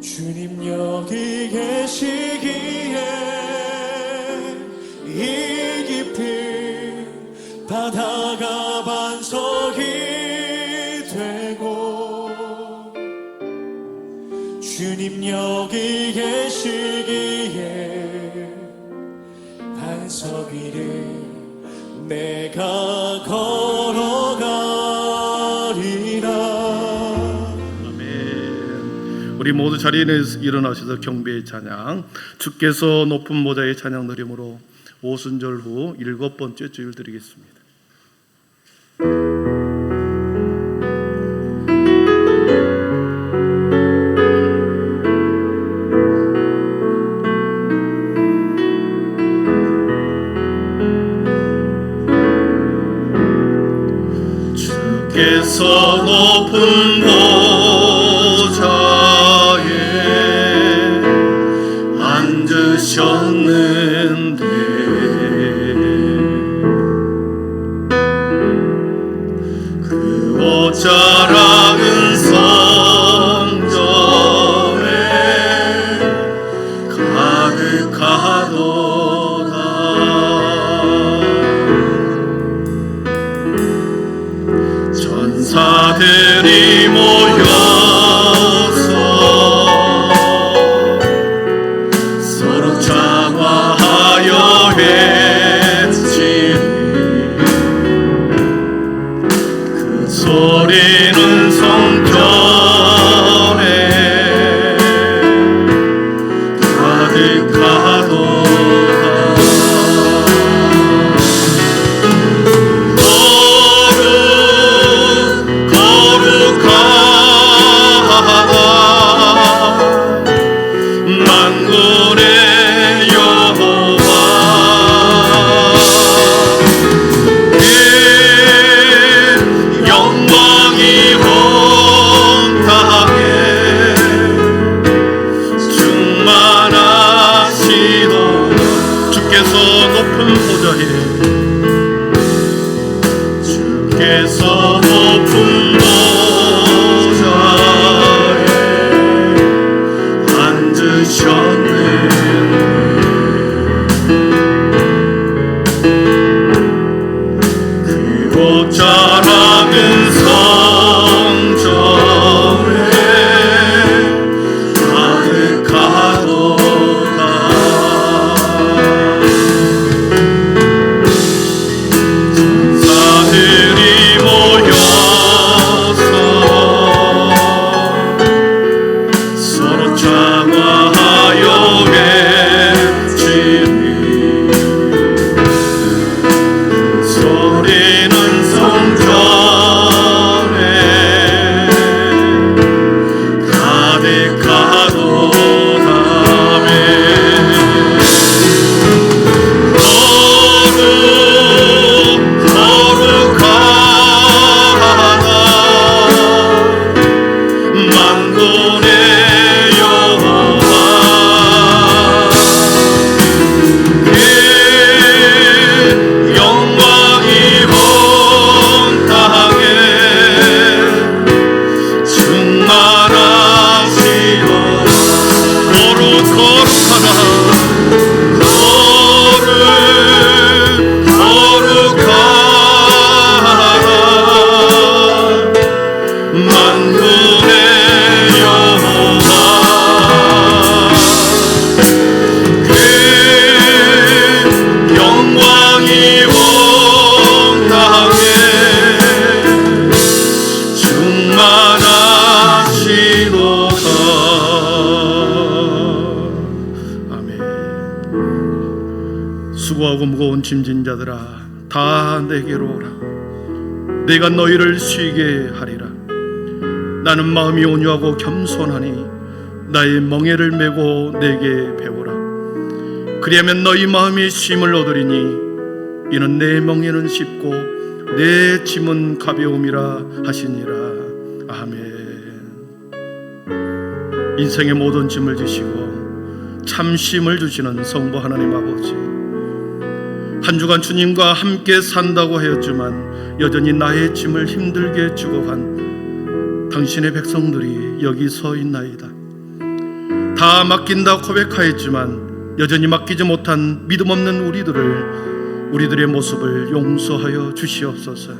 주님 여기 계시기에 이 깊이 바다가 반석이 되고, 주님 여기 계시기에 반석 위를 내가 걸어가리라. 우리 모두 자리에 일어나셔서 경배의 찬양, 주께서 높은 보좌의 찬양 드림으로 오순절 후 7번째 주일 드리겠습니다. 주께서 높은 보좌에 앉으셨는데 그 보좌락은 성전에 가득하도다. 전사들이 모여서 서로 장화하여 외치니 그 소리는 성전에 가득하도다. 주께서 높은 보좌에 앉으셨네. 그 보좌락은 성전에 가득하도다. 수고하고 무거운 짐진 자들아 다 내게로 오라. 내가 너희를 쉬게 하리라. 나는 마음이 온유하고 겸손하니 나의 멍에를 메고 내게 배우라. 그리하면 너희 마음이 쉼을 얻으리니 이는 내 멍에는 쉽고 내 짐은 가벼움이라 하시니라. 아멘. 인생의 모든 짐을 지시고 참 쉼을 주시는 성부 하나님 아버지, 한 주간 주님과 함께 산다고 하였지만 여전히 나의 짐을 힘들게 주고 간 당신의 백성들이 여기 서 있나이다. 다 맡긴다 고백하였지만 여전히 맡기지 못한 믿음 없는 우리들의 모습을 용서하여 주시옵소서.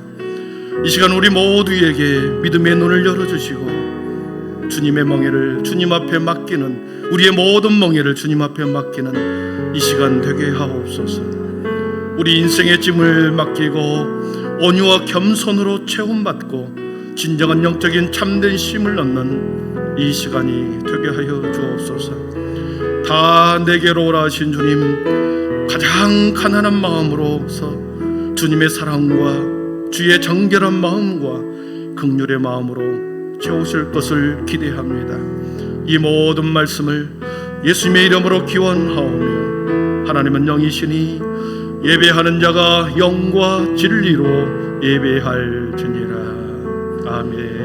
이 시간 우리 모두에게 믿음의 눈을 열어주시고 주님의 멍에를 주님 앞에 맡기는, 우리의 모든 멍에를 주님 앞에 맡기는 이 시간 되게 하옵소서. 우리 인생의 짐을 맡기고 온유와 겸손으로 채움받고 진정한 영적인 참된 쉼을 얻는 이 시간이 되게 하여 주옵소서. 다 내게로 오라 하신 주님, 가장 가난한 마음으로서 주님의 사랑과 주의 정결한 마음과 긍휼의 마음으로 채우실 것을 기대합니다. 이 모든 말씀을 예수님의 이름으로 기원하오며, 하나님은 영이시니 예배하는 자가 영과 진리로 예배할지니라. 아멘.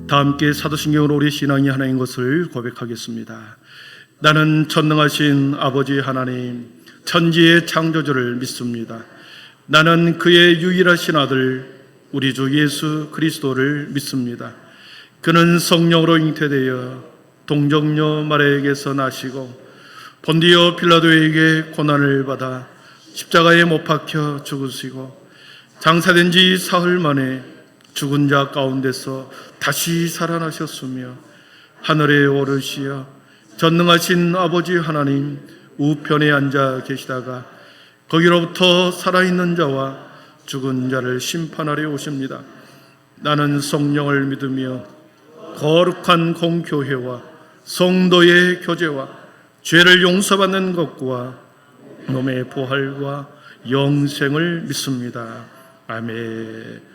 다 함께 사도신경으로 우리 신앙이 하나인 것을 고백하겠습니다. 나는 전능하신 아버지 하나님, 천지의 창조주를 믿습니다. 나는 그의 유일하신 아들 우리 주 예수 그리스도를 믿습니다. 그는 성령으로 잉태되어 동정녀 마리아에게서 나시고 본디오 빌라도에게 고난을 받아 십자가에 못 박혀 죽으시고 장사된 지 사흘 만에 죽은 자 가운데서 다시 살아나셨으며 하늘에 오르시어 전능하신 아버지 하나님 우편에 앉아 계시다가 거기로부터 살아있는 자와 죽은 자를 심판하려 오십니다. 나는 성령을 믿으며 거룩한 공교회와 성도의 교제와 죄를 용서받는 것과 몸의 부활과 영생을 믿습니다. 아멘.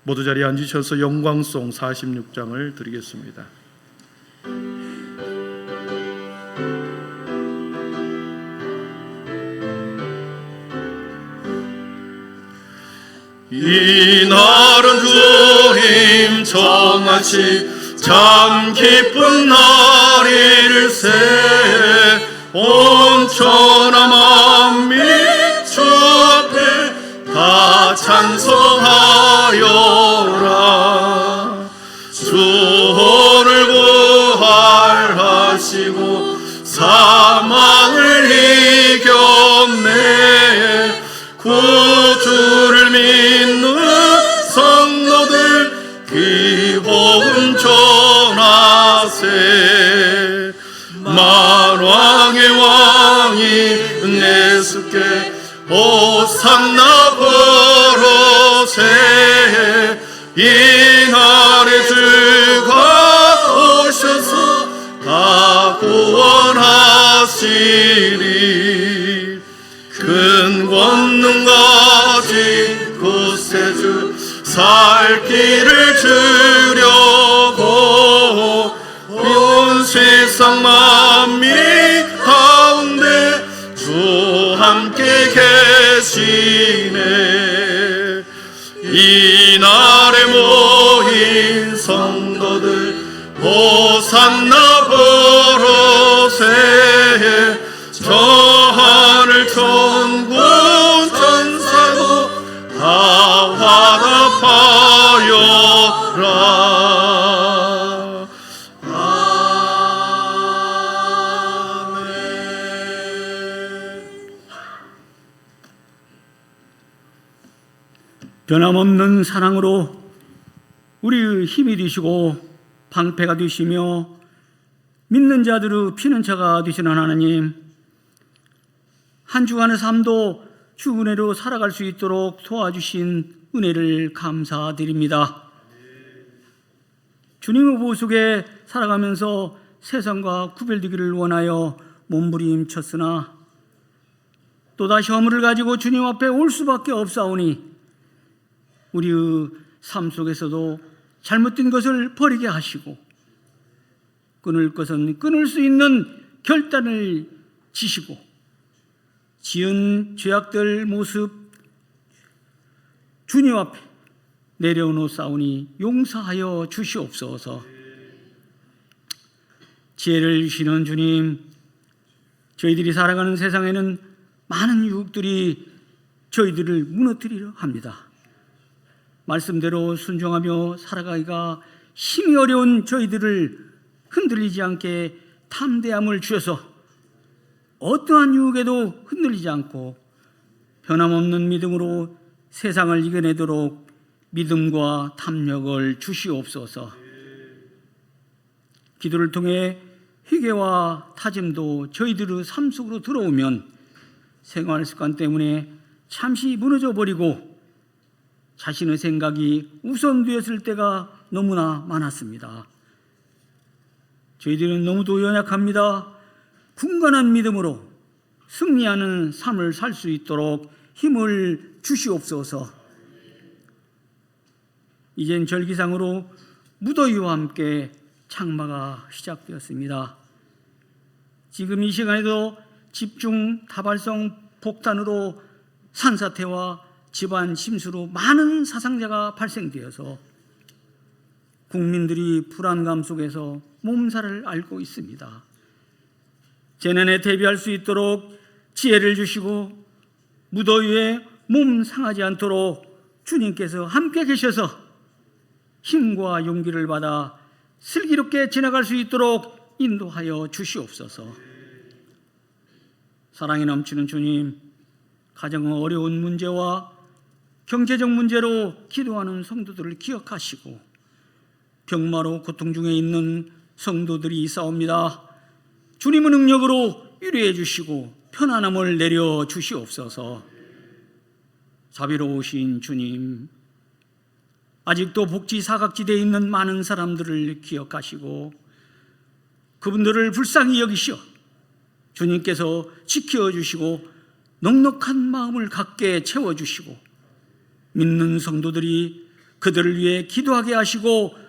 모두 자리에 앉으셔서 영광송 46장을 드리겠습니다. 이날은 주님 정하신 참 기쁜 날일세. 온 천하 만민 주 앞에 다 찬송하여라. 주 오늘 부활하시고 사망을 이겼네. 구주를 믿는 성도들 기복음 전하세. 만왕의 왕이 은혜스께 호산나 걸어세. 이날에 주가 오셔서 다 구원하시리. 큰 권능 가진 구세주 살 길을 주려고 온 세상 만민 가운데 주 함께 계시네. 이날에 모인 성도들 호산나 걸어세. 저 하늘 천군 천사도 다 화답하여라. 아멘. 변함없는 사랑으로 우리의 힘이 되시고 방패가 되시며 믿는 자들의 피난처가 되시는 하나님, 한 주간의 삶도 주 은혜로 살아갈 수 있도록 도와주신 은혜를 감사드립니다. 주님의 보석에 살아가면서 세상과 구별되기를 원하여 몸부림쳤으나 또다시 허물을 가지고 주님 앞에 올 수밖에 없사오니 우리의 삶 속에서도 잘못된 것을 버리게 하시고 끊을 것은 끊을 수 있는 결단을 지시고 지은 죄악들 모습 주님 앞에 내려놓사오니 용서하여 주시옵소서. 지혜를 주시는 주님, 저희들이 살아가는 세상에는 많은 유혹들이 저희들을 무너뜨리려 합니다. 말씀대로 순종하며 살아가기가 힘이 어려운 저희들을 흔들리지 않게 담대함을 주셔서 어떠한 유혹에도 흔들리지 않고 변함없는 믿음으로 세상을 이겨내도록 믿음과 탐욕을 주시옵소서. 기도를 통해 회개와 타짐도 저희들의 삶 속으로 들어오면 생활 습관 때문에 잠시 무너져 버리고 자신의 생각이 우선되었을 때가 너무나 많았습니다. 저희들은 너무도 연약합니다. 굳건한 믿음으로 승리하는 삶을 살 수 있도록 힘을 주시옵소서. 이젠 절기상으로 무더위와 함께 장마가 시작되었습니다. 지금 이 시간에도 집중 다발성 폭탄으로 산사태와 집안 침수로 많은 사상자가 발생되어서 국민들이 불안감 속에서 몸살을 앓고 있습니다. 재난에 대비할 수 있도록 지혜를 주시고 무더위에 몸 상하지 않도록 주님께서 함께 계셔서 힘과 용기를 받아 슬기롭게 지나갈 수 있도록 인도하여 주시옵소서. 사랑이 넘치는 주님, 가정의 어려운 문제와 경제적 문제로 기도하는 성도들을 기억하시고 병마로 고통 중에 있는 성도들이 있사옵니다. 주님의 능력으로 위로해 주시고 편안함을 내려 주시옵소서. 자비로우신 주님, 아직도 복지 사각지대에 있는 많은 사람들을 기억하시고 그분들을 불쌍히 여기시어 주님께서 지켜주시고 넉넉한 마음을 갖게 채워주시고 믿는 성도들이 그들을 위해 기도하게 하시고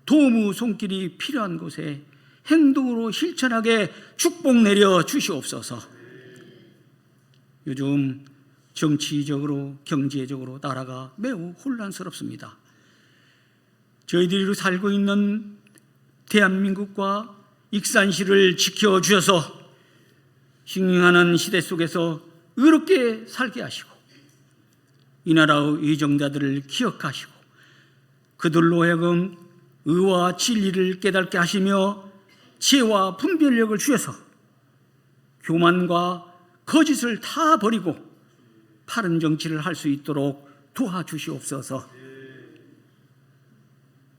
도움의 손길이 필요한 곳에 행동으로 실천하게 축복 내려 주시옵소서. 요즘 정치적으로 경제적으로 나라가 매우 혼란스럽습니다. 저희들이 살고 있는 대한민국과 익산시를 지켜주셔서 흉흉하는 시대 속에서 의롭게 살게 하시고 이 나라의 위정자들을 기억하시고 그들로 하여금 의와 진리를 깨닫게 하시며 지혜와 분별력을 주셔서 교만과 거짓을 다 버리고 바른 정치를 할 수 있도록 도와주시옵소서.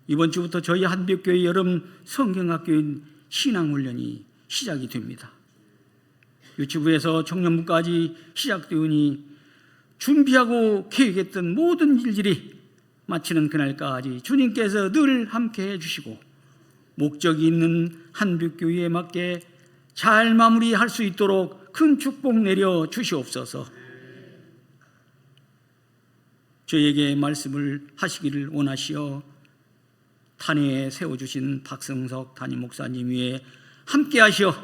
이번 주부터 저희 한빛교회 여름 성경학교인 신앙훈련이 시작이 됩니다. 유치부에서 청년부까지 시작되오니 준비하고 계획했던 모든 일들이 마치는 그날까지 주님께서 늘 함께해 주시고 목적이 있는 한빛교회에 맞게 잘 마무리할 수 있도록 큰 축복 내려 주시옵소서. 저에게 말씀을 하시기를 원하시어 탄회에 세워주신 박성석 담임 목사님 위에 함께 하시어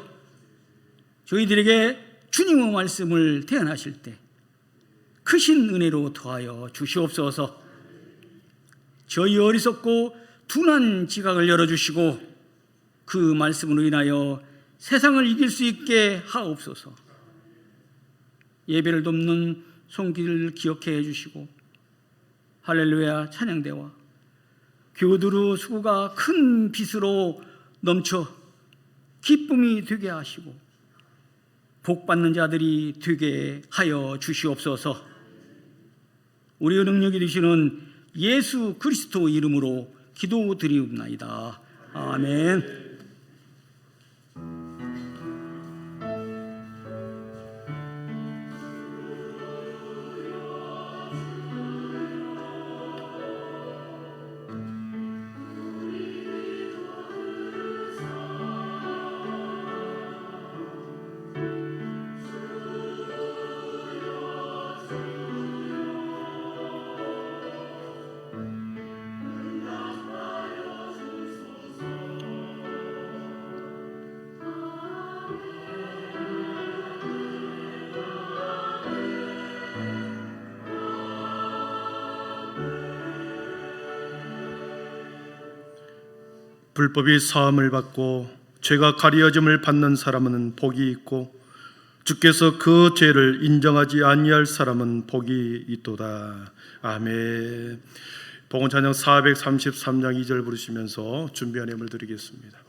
저희들에게 주님의 말씀을 대언하실 때 크신 은혜로 더하여 주시옵소서. 저희 어리석고 둔한 지각을 열어주시고 그 말씀으로 인하여 세상을 이길 수 있게 하옵소서. 예배를 돕는 손길을 기억해 주시고 할렐루야 찬양대와 교우들의 수고가 큰 빛으로 넘쳐 기쁨이 되게 하시고 복받는 자들이 되게 하여 주시옵소서. 우리의 능력이 되시는 예수 그리스도 이름으로 기도드리옵나이다. 아멘. 불법이 사함을 받고 죄가 가려짐을 받는 사람은 복이 있고 주께서 그 죄를 인정하지 아니할 사람은 복이 있도다. 아멘. 복음 찬양 433장 2절 부르시면서 준비한 예물 드리겠습니다.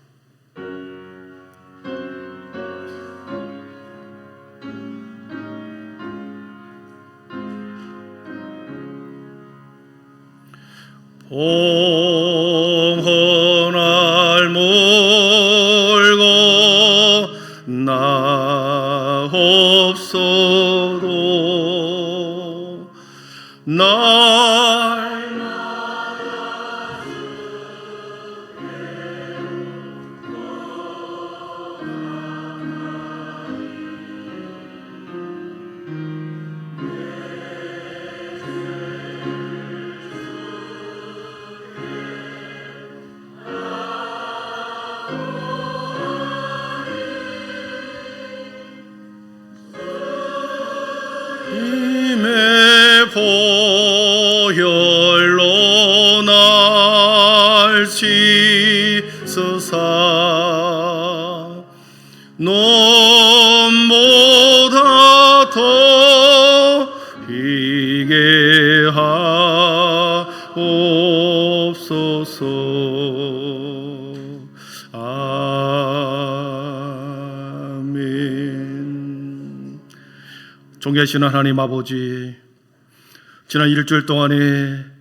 영혼을 몰고 나옵소도 날 보혈로 날 씻으사 눈보다 더 희게 하옵소서. 아멘. 존귀하시는 하나님 아버지, 지난 일주일 동안에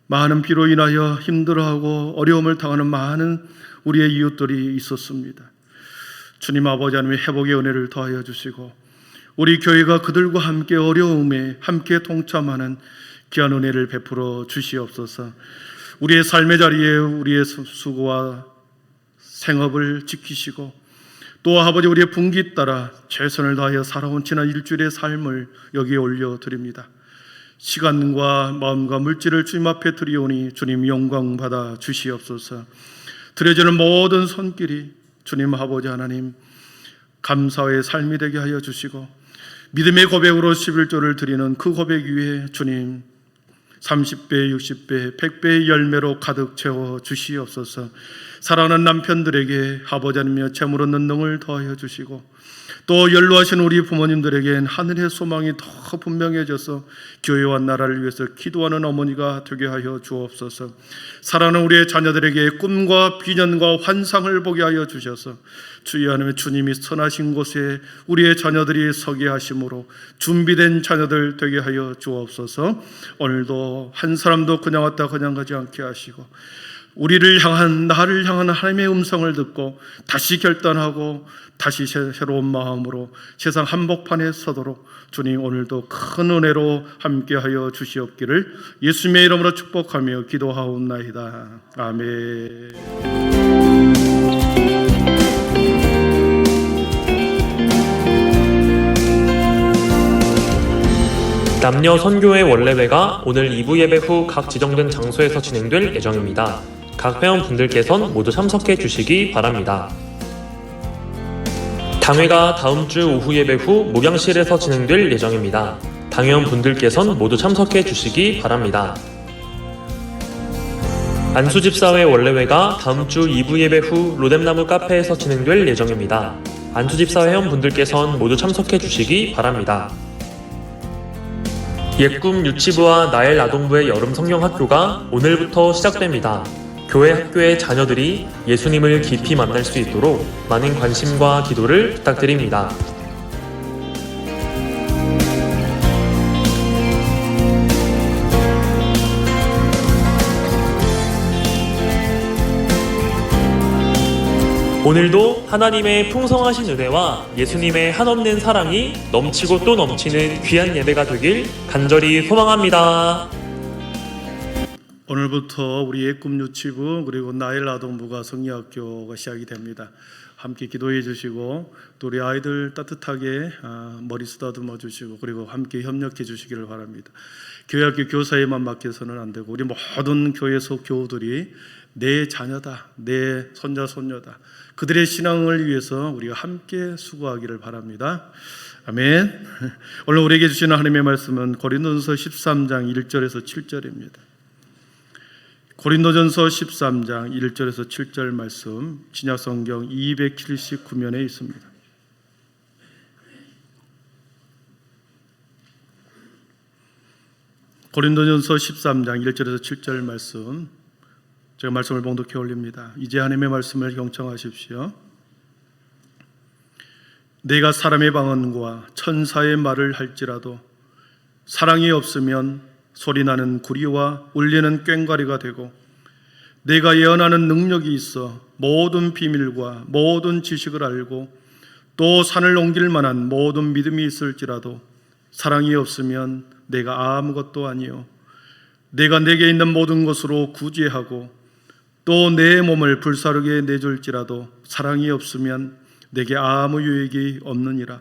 많은 비로 인하여 힘들어하고 어려움을 당하는 많은 우리의 이웃들이 있었습니다. 주님 아버지 하나님의 회복의 은혜를 더하여 주시고 우리 교회가 그들과 함께 어려움에 함께 동참하는 귀한 은혜를 베풀어 주시옵소서. 우리의 삶의 자리에 우리의 수고와 생업을 지키시고 또 아버지 우리의 분기 따라 최선을 다하여 살아온 지난 일주일의 삶을 여기에 올려드립니다. 시간과 마음과 물질을 주님 앞에 드리오니 주님 영광 받아 주시옵소서. 드려지는 모든 손길이 주님 아버지 하나님 감사의 삶이 되게 하여 주시고 믿음의 고백으로 11조를 드리는 그 고백 위에 주님 30배, 60배, 100배의 열매로 가득 채워 주시옵소서. 사랑하는 남편들에게 아버지 하나님의 재물 얻는 능을 더하여 주시고 또 연로하신 우리 부모님들에겐 하늘의 소망이 더 분명해져서 교회와 나라를 위해서 기도하는 어머니가 되게 하여 주옵소서. 사랑하는 우리의 자녀들에게 꿈과 비전과 환상을 보게 하여 주셔서 주여 하나님 주님이 선하신 곳에 우리의 자녀들이 서게 하심으로 준비된 자녀들 되게 하여 주옵소서. 오늘도 한 사람도 그냥 왔다 그냥 가지 않게 하시고 우리를 향한 나를 향한 하나님의 음성을 듣고 다시 결단하고 다시 새로운 마음으로 세상 한복판에 서도록 주님 오늘도 큰 은혜로 함께하여 주시옵기를 예수님의 이름으로 축복하며 기도하옵나이다. 아멘. 남녀 선교회 원래회가 오늘 2부 예배 후 각 지정된 장소에서 진행될 예정입니다. 각 회원분들께선 모두 참석해 주시기 바랍니다. 당회가 다음 주 오후 예배 후 목양실에서 진행될 예정입니다. 당회원분들께선 모두 참석해 주시기 바랍니다. 안수집사회 원래회가 다음 주 2부 예배 후 로뎀나무 카페에서 진행될 예정입니다. 안수집사 회원분들께선 모두 참석해 주시기 바랍니다. 옛꿈 유치부와 나엘 아동부의 여름 성경학교가 오늘부터 시작됩니다. 교회 학교의 자녀들이 예수님을 깊이 만날 수 있도록 많은 관심과 기도를 부탁드립니다. 오늘도 하나님의 풍성하신 은혜와 예수님의 한없는 사랑이 넘치고 또 넘치는 귀한 예배가 되길 간절히 소망합니다. 오늘부터 우리의 꿈 유치부 그리고 나엘 아동부가 성리학교가 시작이 됩니다. 함께 기도해 주시고 또 우리 아이들 따뜻하게 머리 쓰다듬어 주시고 그리고 함께 협력해 주시기를 바랍니다. 교회학교 교사에만 맡겨서는 안 되고 우리 모든 교회 속 교우들이 내 자녀다, 내 손자 손녀다. 그들의 신앙을 위해서 우리가 함께 수고하기를 바랍니다. 아멘. 오늘 우리에게 주시는 하나님의 말씀은 고린도전서 13장 1절에서 7절입니다. 고린도전서 13장 1절에서 7절 말씀 신약성경 279면에 있습니다. 고린도전서 13장 1절에서 7절 말씀 제가 말씀을 봉독해 올립니다. 이제 하나님의 말씀을 경청하십시오. 내가 사람의 방언과 천사의 말을 할지라도 사랑이 없으면 소리나는 구리와 울리는 꽹과리가 되고 내가 예언하는 능력이 있어 모든 비밀과 모든 지식을 알고 또 산을 옮길 만한 모든 믿음이 있을지라도 사랑이 없으면 내가 아무것도 아니요 내가 내게 있는 모든 것으로 구제하고 또 내 몸을 불사르게 내줄지라도 사랑이 없으면 내게 아무 유익이 없느니라.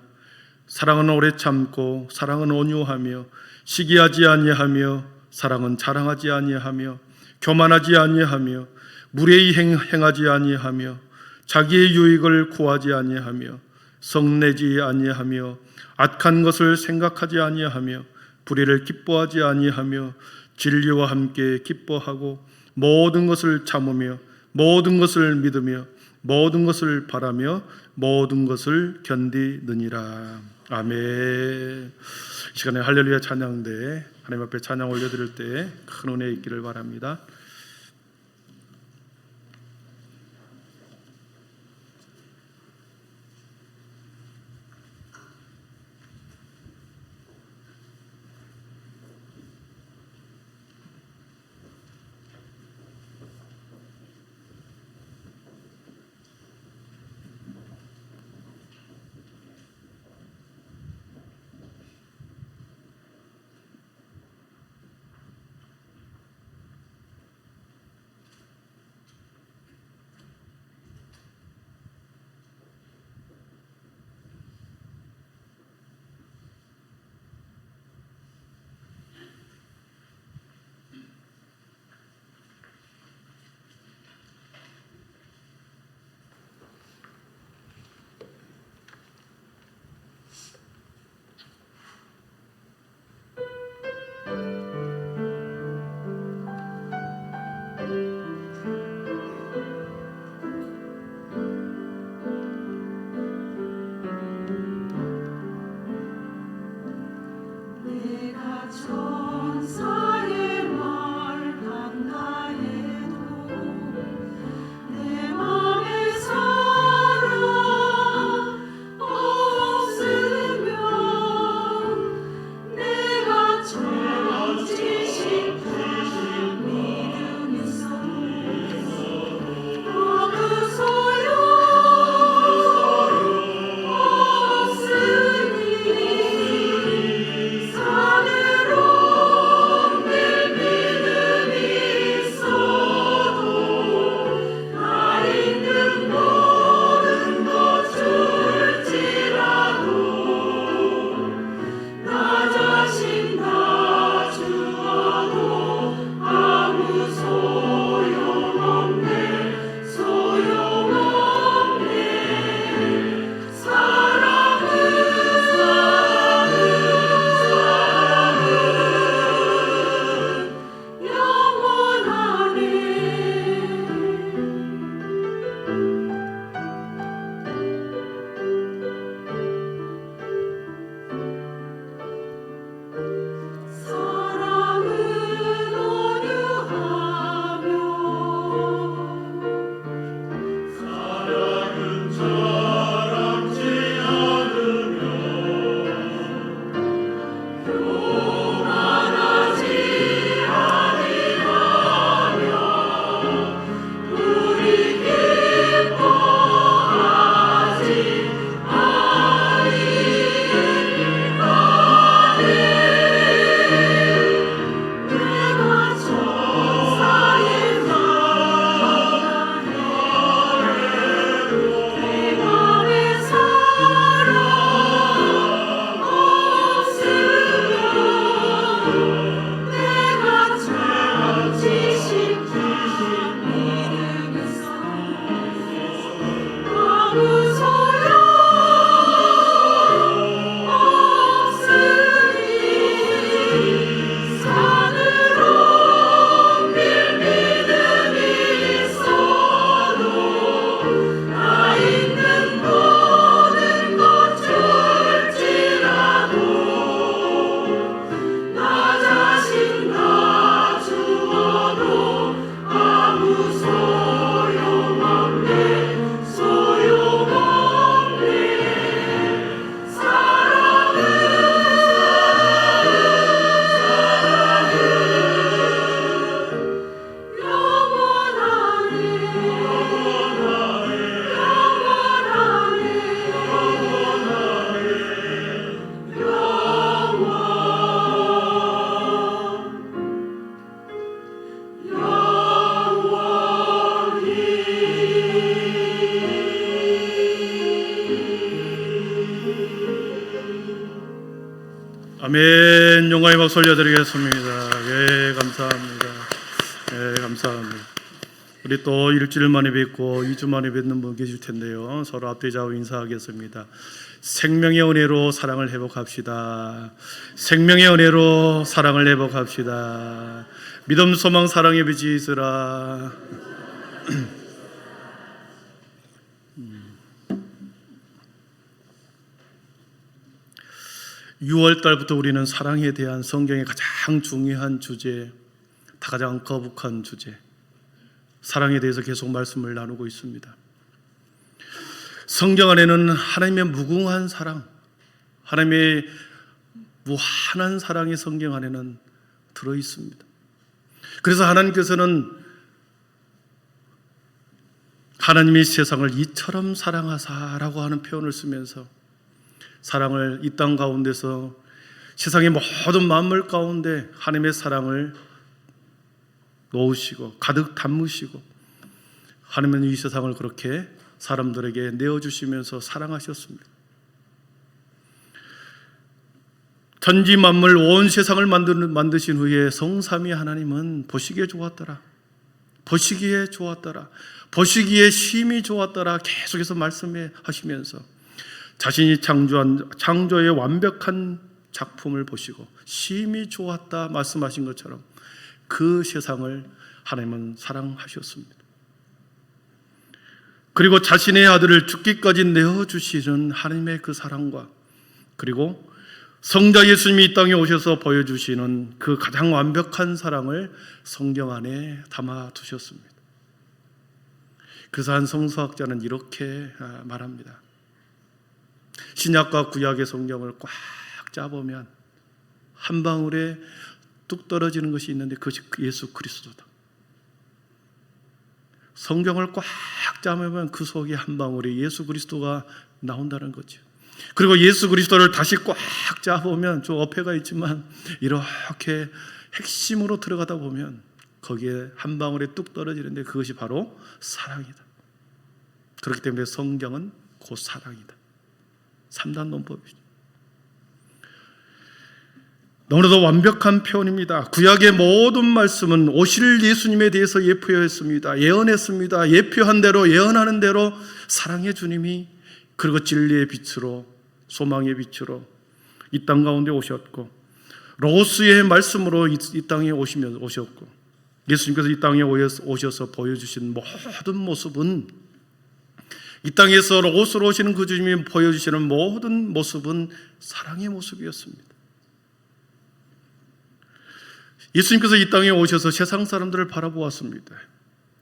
사랑은 오래 참고 사랑은 온유하며 시기하지 아니하며 사랑은 자랑하지 아니하며 교만하지 아니하며 무례히 행하지 아니하며 자기의 유익을 구하지 아니하며 성내지 아니하며 악한 것을 생각하지 아니하며 불의를 기뻐하지 아니하며 진리와 함께 기뻐하고 모든 것을 참으며 모든 것을 믿으며 모든 것을 바라며 모든 것을 견디느니라. 아멘. 이 시간에 할렐루야 찬양대 하나님 앞에 찬양 올려드릴 때 큰 은혜 있기를 바랍니다. 아멘. 영광의 박수 올려드리겠습니다. 예, 감사합니다. 예, 감사합니다. 우리 또 일주일 만에 뵙고 2주 만에 뵙는 분 계실 텐데요. 서로 앞뒤 좌우 인사하겠습니다. 생명의 은혜로 사랑을 회복합시다. 생명의 은혜로 사랑을 회복합시다. 믿음, 소망, 사랑의 빛이 있으라. 6월 달부터 우리는 사랑에 대한 성경의 가장 중요한 주제, 가장 거북한 주제, 사랑에 대해서 계속 말씀을 나누고 있습니다. 성경 안에는 하나님의 무궁한 사랑, 하나님의 무한한 사랑이 성경 안에는 들어 있습니다. 그래서 하나님께서는 하나님이 세상을 이처럼 사랑하사라고 하는 표현을 쓰면서 사랑을 이 땅 가운데서 세상의 모든 만물 가운데 하나님의 사랑을 놓으시고 가득 담으시고 하나님은 이 세상을 그렇게 사람들에게 내어주시면서 사랑하셨습니다. 천지 만물 온 세상을 만드신 후에 성삼위 하나님은 보시기에 좋았더라, 보시기에 좋았더라, 보시기에 심히 좋았더라 계속해서 말씀하시면서 자신이 창조한 창조의 완벽한 작품을 보시고 심히 좋았다 말씀하신 것처럼 그 세상을 하나님은 사랑하셨습니다. 그리고 자신의 아들을 죽기까지 내어주시는 하나님의 그 사랑과 그리고 성자 예수님이 이 땅에 오셔서 보여주시는 그 가장 완벽한 사랑을 성경 안에 담아두셨습니다. 그래서 한 성서학자는 이렇게 말합니다. 신약과 구약의 성경을 꽉 짜보면 한 방울에 뚝 떨어지는 것이 있는데 그것이 예수 그리스도다. 성경을 꽉 짜보면 그 속에 한 방울에 예수 그리스도가 나온다는 거죠. 그리고 예수 그리스도를 다시 꽉 짜보면 좀 어폐가 있지만 이렇게 핵심으로 들어가다 보면 거기에 한 방울에 뚝 떨어지는데 그것이 바로 사랑이다. 그렇기 때문에 성경은 곧 사랑이다. 3단 논법이죠. 너무나도 완벽한 표현입니다. 구약의 모든 말씀은 오실 예수님에 대해서 예표했습니다. 예언했습니다. 예표한 대로 예언하는 대로 사랑의 주님이 그리고 진리의 빛으로 소망의 빛으로 이 땅 가운데 오셨고 로스의 말씀으로 이 땅에 오셨고 예수님께서 이 땅에 오셔서 보여주신 모든 모습은 이 땅에서 로스로 오시는 그 주님이 보여주시는 모든 모습은 사랑의 모습이었습니다. 예수님께서 이 땅에 오셔서 세상 사람들을 바라보았습니다.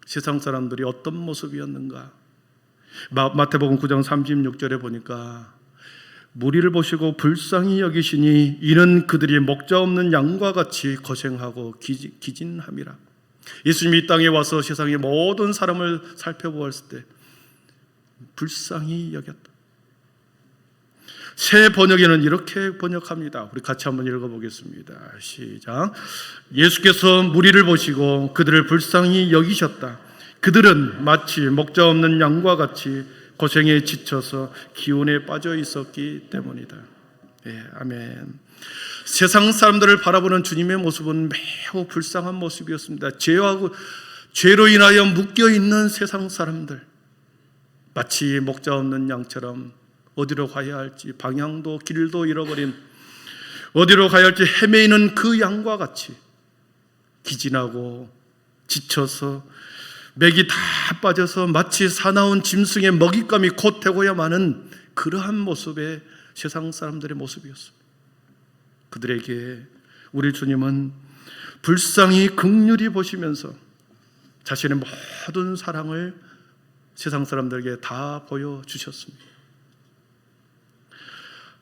세상 사람들이 어떤 모습이었는가? 마태복음 9장 36절에 보니까 무리를 보시고 불쌍히 여기시니 이는 그들이 목자 없는 양과 같이 고생하고 기진함이라. 예수님이 이 땅에 와서 세상의 모든 사람을 살펴보았을 때 불쌍히 여겼다. 새 번역에는 이렇게 번역합니다. 우리 같이 한번 읽어보겠습니다. 시작. 예수께서 무리를 보시고 그들을 불쌍히 여기셨다. 그들은 마치 목자 없는 양과 같이 고생에 지쳐서 기운에 빠져 있었기 때문이다. 예, 아멘. 세상 사람들을 바라보는 주님의 모습은 매우 불쌍한 모습이었습니다. 죄로 인하여 묶여있는 세상 사람들, 마치 목자 없는 양처럼 어디로 가야 할지 방향도 길도 잃어버린 어디로 가야 할지 헤매이는 그 양과 같이 기진하고 지쳐서 맥이 다 빠져서 마치 사나운 짐승의 먹잇감이 곧 되고야 마는 그러한 모습의 세상 사람들의 모습이었습니다. 그들에게 우리 주님은 불쌍히 긍휼히 보시면서 자신의 모든 사랑을 세상 사람들에게 다 보여주셨습니다.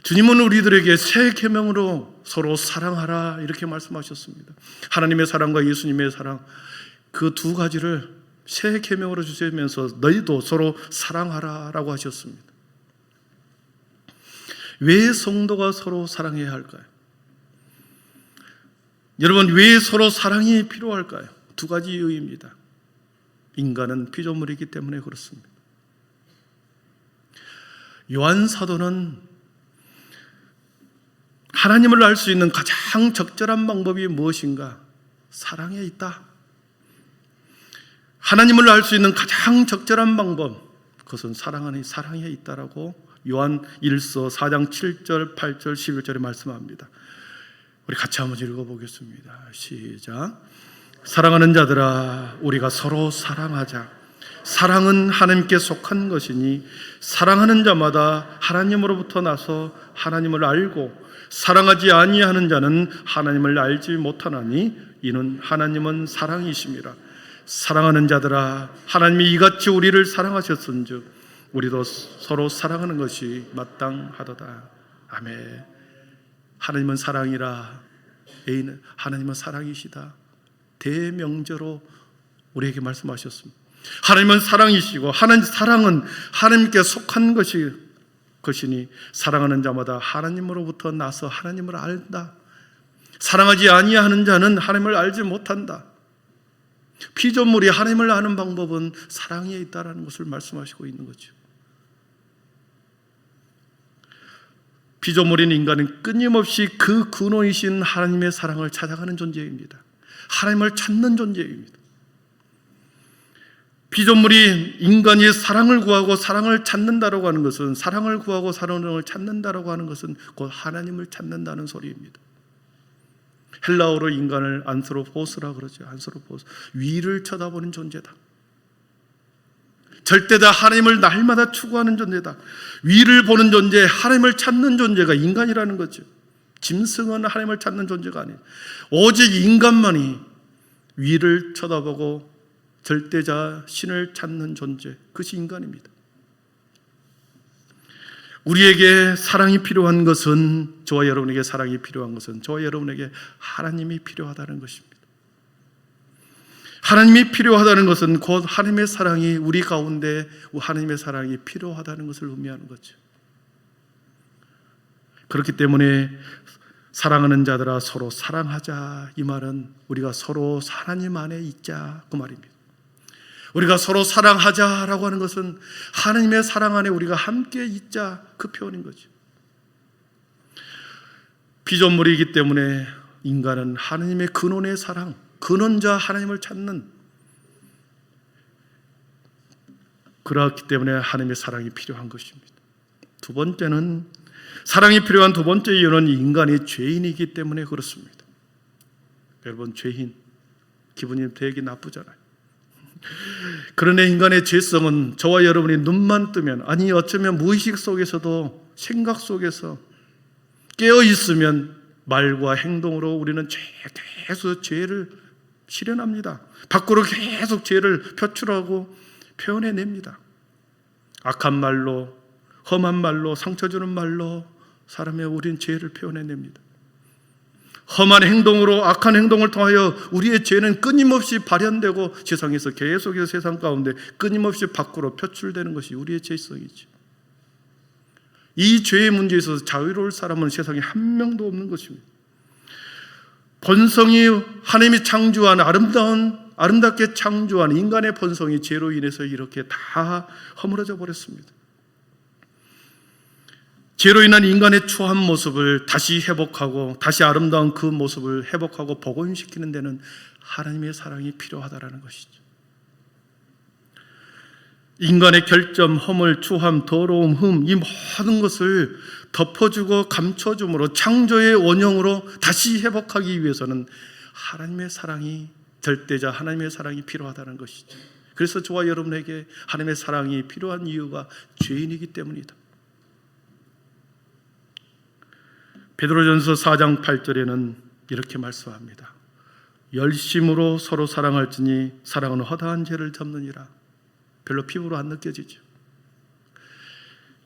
주님은 우리들에게 새 계명으로 서로 사랑하라 이렇게 말씀하셨습니다. 하나님의 사랑과 예수님의 사랑 그 두 가지를 새 계명으로 주시면서 너희도 서로 사랑하라라고 하셨습니다. 왜 성도가 서로 사랑해야 할까요? 여러분, 왜 서로 사랑이 필요할까요? 두 가지 이유입니다. 인간은 피조물이기 때문에 그렇습니다. 요한 사도는 하나님을 알 수 있는 가장 적절한 방법이 무엇인가? 사랑에 있다. 하나님을 알 수 있는 가장 적절한 방법, 그것은 사랑에 있다라고 요한 1서 4장 7절, 8절, 11절에 말씀합니다. 우리 같이 한번 읽어보겠습니다. 시작. 사랑하는 자들아, 우리가 서로 사랑하자. 사랑은 하나님께 속한 것이니 사랑하는 자마다 하나님으로부터 나서 하나님을 알고 사랑하지 아니하는 자는 하나님을 알지 못하나니 이는 하나님은 사랑이심이라. 사랑하는 자들아, 하나님이 이같이 우리를 사랑하셨은즉 우리도 서로 사랑하는 것이 마땅하도다. 아멘. 하나님은 사랑이라. 하나님은 사랑이시다. 대명제로 우리에게 말씀하셨습니다. 하나님은 사랑이시고 사랑은 하나님께 속한 것이니 사랑하는 자마다 하나님으로부터 나서 하나님을 안다. 사랑하지 아니하는 자는 하나님을 알지 못한다. 피조물이 하나님을 아는 방법은 사랑에 있다라는 것을 말씀하시고 있는 거죠. 피조물인 인간은 끊임없이 그 근원이신 하나님의 사랑을 찾아가는 존재입니다. 하나님을 찾는 존재입니다. 피조물이 인간이 사랑을 구하고 사랑을 찾는다라고 하는 것은, 사랑을 구하고 사랑을 찾는다라고 하는 것은 곧 하나님을 찾는다는 소리입니다. 헬라어로 인간을 안스로포스라 그러죠. 안스로포스, 위를 쳐다보는 존재다. 절대 다 하나님을 날마다 추구하는 존재다. 위를 보는 존재, 하나님을 찾는 존재가 인간이라는 거죠. 짐승은 하나님을 찾는 존재가 아니에요. 오직 인간만이 위를 쳐다보고 절대자 신을 찾는 존재, 그것이 인간입니다. 우리에게 사랑이 필요한 것은, 저와 여러분에게 사랑이 필요한 것은 저와 여러분에게 하나님이 필요하다는 것입니다. 하나님이 필요하다는 것은 곧 하나님의 사랑이 우리 가운데, 하나님의 사랑이 필요하다는 것을 의미하는 거죠. 그렇기 때문에 사랑하는 자들아 서로 사랑하자, 이 말은 우리가 서로 하나님 안에 있자, 그 말입니다. 우리가 서로 사랑하자라고 하는 것은 하나님의 사랑 안에 우리가 함께 있자, 그 표현인 거죠. 피조물이기 때문에 인간은 하나님의 근원의 사랑, 근원자 하나님을 찾는, 그렇기 때문에 하나님의 사랑이 필요한 것입니다. 두 번째는, 사랑이 필요한 두 번째 이유는 인간이 죄인이기 때문에 그렇습니다. 여러분, 죄인 기분이 되게 나쁘잖아요. 그러나 인간의 죄성은 저와 여러분이 눈만 뜨면, 아니 어쩌면 무의식 속에서도 생각 속에서 깨어 있으면 말과 행동으로 우리는 계속 죄를 실현합니다. 밖으로 계속 죄를 표출하고 표현해냅니다. 악한 말로, 험한 말로, 상처 주는 말로 사람의 우린 죄를 표현해냅니다. 험한 행동으로, 악한 행동을 통하여 우리의 죄는 끊임없이 발현되고 세상에서 계속해서 세상 가운데 끊임없이 밖으로 표출되는 것이 우리의 죄성이죠. 이 죄의 문제에 있어서 자유로울 사람은 세상에 한 명도 없는 것입니다. 본성이, 하나님이 창조한 아름답게 창조한 인간의 본성이 죄로 인해서 이렇게 다 허물어져 버렸습니다. 죄로 인한 인간의 추한 모습을 다시 회복하고, 다시 아름다운 그 모습을 회복하고 복원시키는 데는 하나님의 사랑이 필요하다라는 것이죠. 인간의 결점, 허물, 추함, 더러움, 흠, 이 모든 것을 덮어주고 감춰줌으로 창조의 원형으로 다시 회복하기 위해서는 하나님의 사랑이, 절대자 하나님의 사랑이 필요하다는 것이죠. 그래서 저와 여러분에게 하나님의 사랑이 필요한 이유가 죄인이기 때문이다. 베드로전서 4장 8절에는 이렇게 말씀합니다. 열심으로 서로 사랑할지니 사랑은 허다한 죄를 덮느니라. 별로 피부로 안 느껴지죠.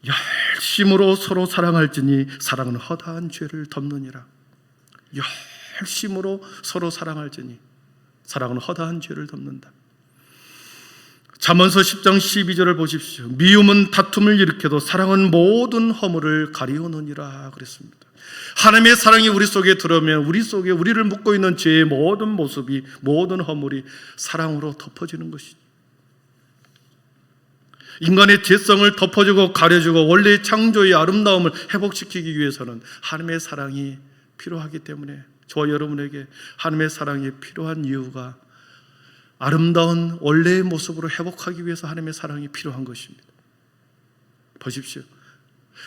열심으로 서로 사랑할지니 사랑은 허다한 죄를 덮느니라. 열심으로 서로 사랑할지니 사랑은 허다한 죄를 덮는다. 잠언서 10장 12절을 보십시오. 미움은 다툼을 일으켜도 사랑은 모든 허물을 가리우느니라 그랬습니다. 하나님의 사랑이 우리 속에 들어오면 우리 속에 우리를 묶고 있는 죄의 모든 모습이, 모든 허물이 사랑으로 덮어지는 것이죠. 인간의 죄성을 덮어주고 가려주고 원래의 창조의 아름다움을 회복시키기 위해서는 하나님의 사랑이 필요하기 때문에 저와 여러분에게 하나님의 사랑이 필요한 이유가 아름다운 원래의 모습으로 회복하기 위해서 하나님의 사랑이 필요한 것입니다. 보십시오.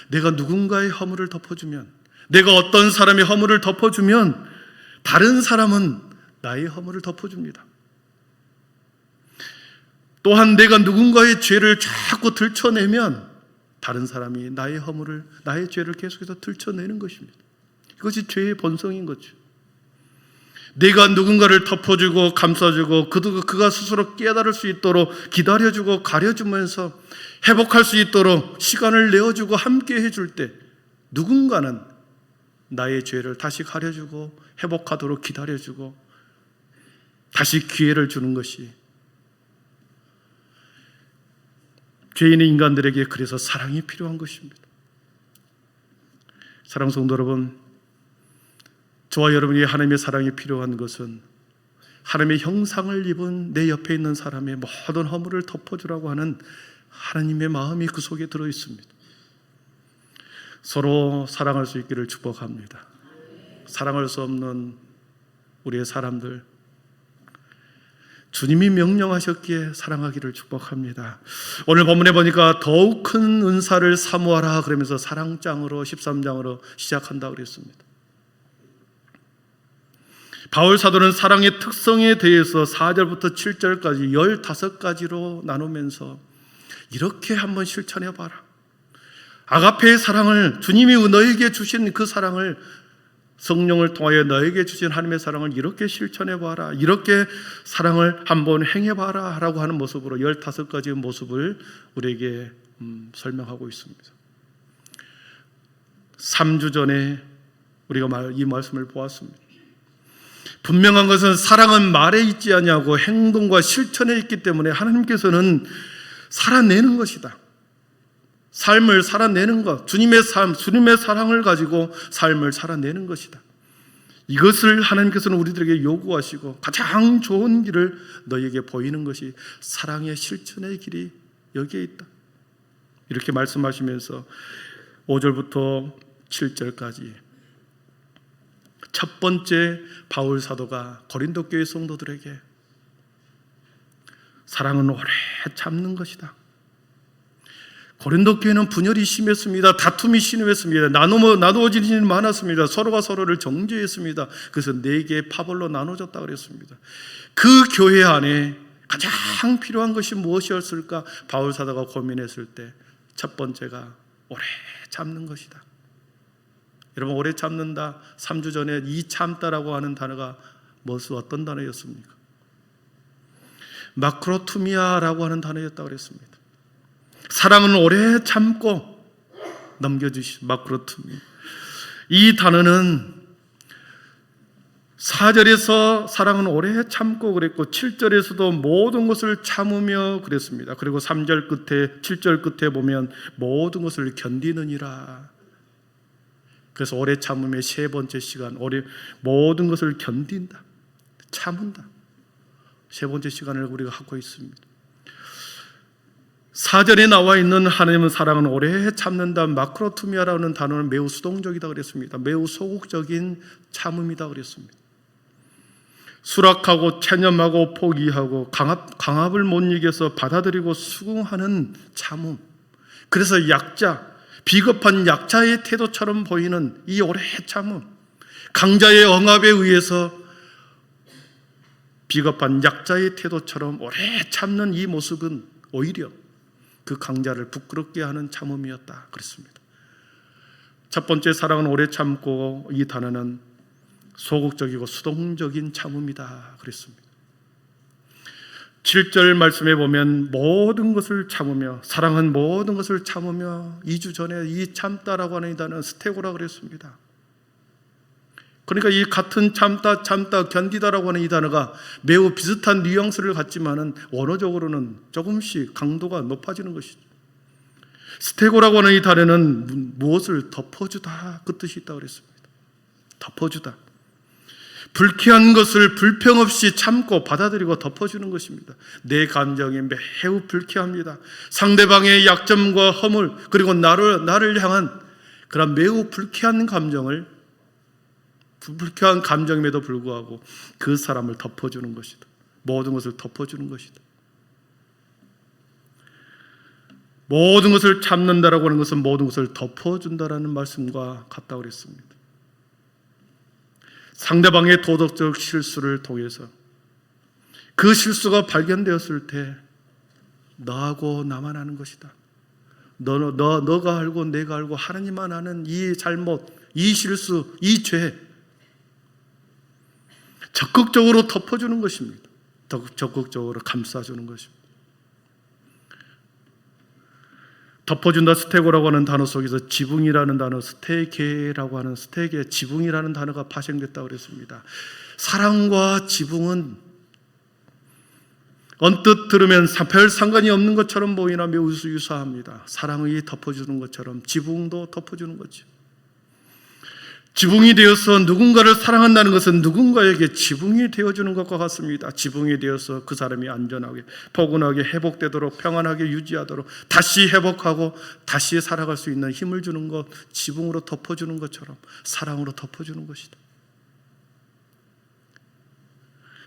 내가 누군가의 허물을 덮어주면, 내가 어떤 사람의 허물을 덮어주면 다른 사람은 나의 허물을 덮어줍니다. 또한 내가 누군가의 죄를 자꾸 들춰내면 다른 사람이 나의 허물을, 나의 죄를 계속해서 들춰내는 것입니다. 이것이 죄의 본성인 거죠. 내가 누군가를 덮어주고 감싸주고 그가 스스로 깨달을 수 있도록 기다려주고 가려주면서 회복할 수 있도록 시간을 내어주고 함께 해줄 때 누군가는 나의 죄를 다시 가려주고 회복하도록 기다려주고 다시 기회를 주는 것이 죄인의 인간들에게 그래서 사랑이 필요한 것입니다. 사랑하는 성도 여러분, 저와 여러분이 하나님의 사랑이 필요한 것은 하나님의 형상을 입은 내 옆에 있는 사람의 모든 허물을 덮어주라고 하는 하나님의 마음이 그 속에 들어 있습니다. 서로 사랑할 수 있기를 축복합니다. 사랑할 수 없는 우리의 사람들, 주님이 명령하셨기에 사랑하기를 축복합니다. 오늘 본문에 보니까 더욱 큰 은사를 사모하라 그러면서 사랑장으로 13장으로 시작한다고 그랬습니다. 바울 사도는 사랑의 특성에 대해서 4절부터 7절까지 15가지로 나누면서 이렇게 한번 실천해 봐라. 아가페의 사랑을, 주님이 너에게 주신 그 사랑을, 성령을 통하여 너에게 주신 하나님의 사랑을 이렇게 실천해 봐라. 이렇게 사랑을 한번 행해 봐라 라고 하는 모습으로 15가지의 모습을 우리에게 설명하고 있습니다. 3주 전에 우리가 이 말씀을 보았습니다. 분명한 것은 사랑은 말에 있지 아니하고 행동과 실천에 있기 때문에 하나님께서는 살아내는 것이다. 삶을 살아내는 것, 주님의 삶, 주님의 사랑을 가지고 삶을 살아내는 것이다. 이것을 하나님께서는 우리들에게 요구하시고 가장 좋은 길을 너에게 보이는 것이 사랑의 실천의 길이 여기에 있다. 이렇게 말씀하시면서 5절부터 7절까지 첫 번째 바울 사도가 고린도 교회 성도들에게 사랑은 오래 참는 것이다. 고린도 교회는 분열이 심했습니다. 다툼이 심했습니다. 나누어진 일이 많았습니다. 서로가 서로를 정죄했습니다. 그래서 4개의 파벌로 나눠졌다 그랬습니다. 그 교회 안에 가장 필요한 것이 무엇이었을까? 바울 사도가 고민했을 때 첫 번째가 오래 참는 것이다. 여러분, 오래 참는다, 3주 전에 이 참다라고 하는 단어가 어떤 단어였습니까? 마크로투미아라고 하는 단어였다고 그랬습니다. 사랑은 오래 참고 넘겨주시 마크로투미아. 이 단어는 4절에서 사랑은 오래 참고 그랬고 7절에서도 모든 것을 참으며 그랬습니다. 그리고 3절 끝에 7절 끝에 보면 모든 것을 견디느니라. 그래서 오래 참음의 세 번째 시간, 모든 것을 견딘다, 참은다. 세 번째 시간을 우리가 갖고 있습니다. 4절에 나와 있는 하나님은 사랑은 오래 참는다, 마크로투미아라는 단어는 매우 수동적이다 그랬습니다. 매우 소극적인 참음이다 그랬습니다. 수락하고 체념하고 포기하고 강압을 못 이겨서 받아들이고 수긍하는 참음. 그래서 약자, 비겁한 약자의 태도처럼 보이는 이 오래 참음, 강자의 억압에 의해서 비겁한 약자의 태도처럼 오래 참는 이 모습은 오히려 그 강자를 부끄럽게 하는 참음이었다 그랬습니다. 첫 번째 사랑은 오래 참고, 이 단어는 소극적이고 수동적인 참음이다 그랬습니다. 7절 말씀에 보면 모든 것을 참으며, 사랑은 모든 것을 참으며, 2주 전에 이 참다라고 하는 이 단어는 스테고라 그랬습니다. 그러니까 이 같은 참다 견디다라고 하는 이 단어가 매우 비슷한 뉘앙스를 갖지만은 원어적으로는 조금씩 강도가 높아지는 것이죠. 스테고라고 하는 이 단어는 무엇을 덮어주다 그 뜻이 있다고 그랬습니다. 덮어주다. 불쾌한 것을 불평 없이 참고 받아들이고 덮어주는 것입니다. 내 감정이 매우 불쾌합니다. 상대방의 약점과 허물, 그리고 나를 향한 그런 매우 불쾌한 감정을 불쾌한 감정임에도 불구하고 그 사람을 덮어주는 것이다. 모든 것을 덮어주는 것이다. 모든 것을 참는다라고 하는 것은 모든 것을 덮어준다라는 말씀과 같다고 그랬습니다. 상대방의 도덕적 실수를 통해서 그 실수가 발견되었을 때 너하고 나만 아는 것이다. 너가 알고 내가 알고 하나님만 아는 이 잘못, 이 실수, 이 죄 적극적으로 덮어주는 것입니다. 적극적으로 감싸주는 것입니다. 덮어준다, 스테고라고 하는 단어 속에서 지붕이라는 단어, 스테게라고 하는 스테게, 지붕이라는 단어가 파생됐다고 그랬습니다. 사랑과 지붕은 언뜻 들으면 별 상관이 없는 것처럼 보이나 매우 유사합니다. 사랑이 덮어주는 것처럼 지붕도 덮어주는 거죠. 지붕이 되어서 누군가를 사랑한다는 것은 누군가에게 지붕이 되어주는 것과 같습니다. 지붕이 되어서 그 사람이 안전하게, 포근하게 회복되도록, 평안하게 유지하도록, 다시 회복하고 다시 살아갈 수 있는 힘을 주는 것, 지붕으로 덮어주는 것처럼 사랑으로 덮어주는 것이다.